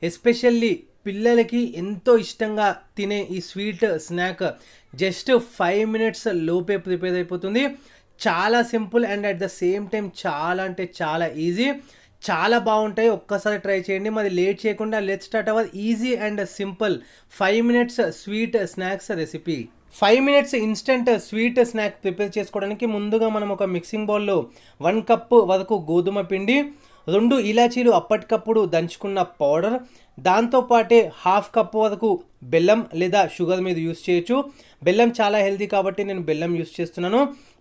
Especially పిల్లలకి ఎంతో ఇష్టంగా తినే ఈ స్వీట్ స్నాక్ జస్ట్ 5 మినిట్స్ లోపే ప్రిపేర్ అయిపోతుంది. చాలా simple and at the same time చాలా అంటే చాలా ఈజీ. చాలా బాగుంటాయి. ఒక్కసారి ట్రై చేయండి. మరి లేట్ చేయకుండా let's start our easy and simple 5 minutes sweet snacks recipe. 5 minutes instant sweet snack prepare చేసుకోవడానికి ముందుగా మనం ఒక మిక్సింగ్ బౌల్లో 1 కప్పు వరకు గోధుమ పిండి, 2 ఇలాచీలు అప్పటికప్పుడు దంచుకున్న పౌడర్, దాంతోపాటే 1/2 కప్పు వరకు బెల్లం లేదా షుగర్ మీద యూస్ చేయొచ్చు. బెల్లం చాలా హెల్తీ కాబట్టి నేను బెల్లం యూస్ చేస్తున్నాను.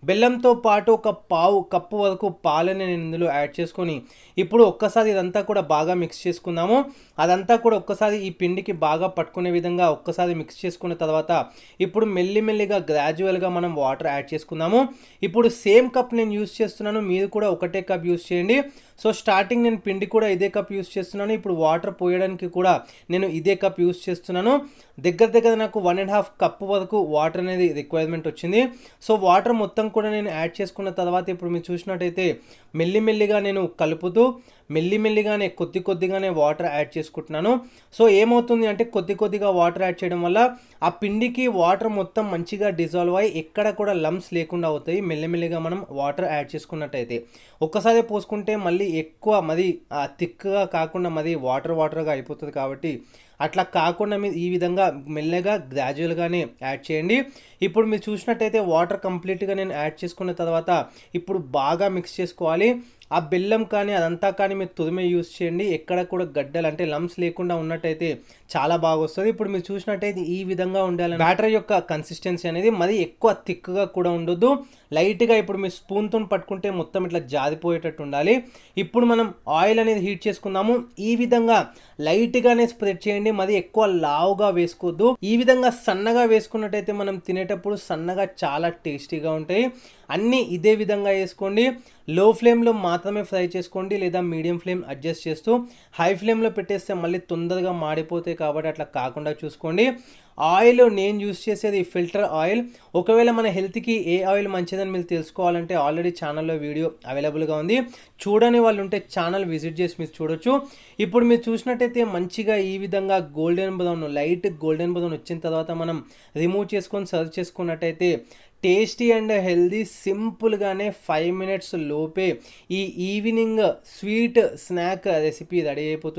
బెల్లంతో పాటు ఒక 1/2 కప్పు వరకు పాలని నేను ఇందులో యాడ్ చేసుకొని ఇప్పుడు ఒక్కసారి ఇదంతా కూడా బాగా మిక్స్ చేసుకుందాము. అదంతా కూడా ఒక్కసారి ఈ పిండికి బాగా పట్టుకునే విధంగా ఒక్కసారి మిక్స్ చేసుకున్న తర్వాత ఇప్పుడు మెల్లిమెల్లిగా గ్రాడ్యువల్గా మనం వాటర్ యాడ్ చేసుకుందాము. ఇప్పుడు సేమ్ కప్ నేను యూస్ చేస్తున్నాను, మీరు కూడా ఒకటే కప్ యూస్ చేయండి. సో స్టార్టింగ్ నేను పిండి కూడా ఇదే కప్ యూస్ చేస్తున్నాను. ఇప్పుడు వాటర్ పోయడానికి కూడా నేను ఇదే కప్ యూస్ చేస్తున్నాను. దగ్గర నాకు 1.5 కప్పు వరకు వాటర్ అనేది రిక్వైర్మెంట్ వచ్చింది. సో వాటర్ మొత్తం కూడా నేను యాడ్ చేసుకున్న తర్వాత ఇప్పుడు మీరు చూసినట్టయితే మెల్లిమెల్లిగా నేను కలుపుతూ మెల్లిమెల్లిగానే కొద్దిగానే వాటర్ యాడ్ చేసుకుంటున్నాను. సో ఏమవుతుంది అంటే కొద్దిగా వాటర్ యాడ్ చేయడం వల్ల ఆ పిండికి వాటర్ మొత్తం మంచిగా డిజాల్వ్ అయ్యి ఎక్కడ కూడా లంప్స్ లేకుండా అవుతాయి మెల్లిమెల్లిగా మనం వాటర్ యాడ్ చేసుకున్నట్టయితే. ఒక్కసారి పోసుకుంటే మళ్ళీ ఎక్కువ మరి థిక్గా కాకుండా మరి వాటర్గా అయిపోతుంది కాబట్టి అట్లా కాకుండా మీరు ఈ విధంగా మెల్లగా గ్రాడ్యువల్గానే యాడ్ చేయండి. ఇప్పుడు మీరు చూసినట్టయితే వాటర్ కంప్లీట్గా నేను యాడ్ చేసుకున్న తర్వాత ఇప్పుడు బాగా మిక్స్ చేసుకోవాలి. ఆ బెల్లం కానీ అదంతా కానీ మీరు తురిమే యూస్ చేయండి. ఎక్కడ కూడా గడ్డలు అంటే లంప్స్ లేకుండా ఉన్నట్టయితే చాలా బాగా వస్తుంది. ఇప్పుడు మీరు చూసినట్టయితే ఈ విధంగా ఉండాలి బ్యాటర్ యొక్క కన్సిస్టెన్సీ అనేది. మరి ఎక్కువ థిక్గా కూడా ఉండొద్దు, లైట్గా ఇప్పుడు మీరు స్పూన్తో పట్టుకుంటే మొత్తం ఇట్లా జారిపోయేటట్టు ఉండాలి. ఇప్పుడు మనం ఆయిల్ అనేది హీట్ చేసుకుందాము. ఈ విధంగా లైట్గానే స్ప్రెడ్ చేయండి, మరి ఎక్కువ లావుగా వేసుకోవద్దు. ఈ విధంగా సన్నగా వేసుకున్నట్టయితే మనం తినేటప్పుడు సన్నగా చాలా టేస్టీగా ఉంటాయి. అన్నీ ఇదే విధంగా వేసుకోండి. లో ఫ్లేమ్లో మాత్రమే ఫ్రై చేసుకోండి లేదా మీడియం ఫ్లేమ్ అడ్జస్ట్ చేస్తూ. హై ఫ్లేమ్లో పెట్టేస్తే మళ్ళీ తొందరగా మాడిపోతాయి కాబట్టి అట్లా కాకుండా చూసుకోండి. ఆయిల్ నేను యూస్ చేసేది ఫిల్టర్ ఆయిల్. ఒకవేళ మన హెల్త్కి ఏ ఆయిల్ మంచిదని మీరు తెలుసుకోవాలంటే ఆల్రెడీ ఛానల్లో వీడియో అవైలబుల్గా ఉంది, చూడని వాళ్ళు ఉంటే ఛానల్ విజిట్ చేసి మీరు చూడొచ్చు. ఇప్పుడు మీరు చూసినట్టయితే మంచిగా ఈ విధంగా golden brown, light golden brown వచ్చిన తర్వాత మనం రిమూవ్ చేసుకొని సర్వ్ చేసుకున్నట్టయితే టేస్టీ అండ్ హెల్దీ సింపుల్గానే 5 మినిట్స్ లోపే ఈ evening sweet snack recipe ready అయిపోతుంది.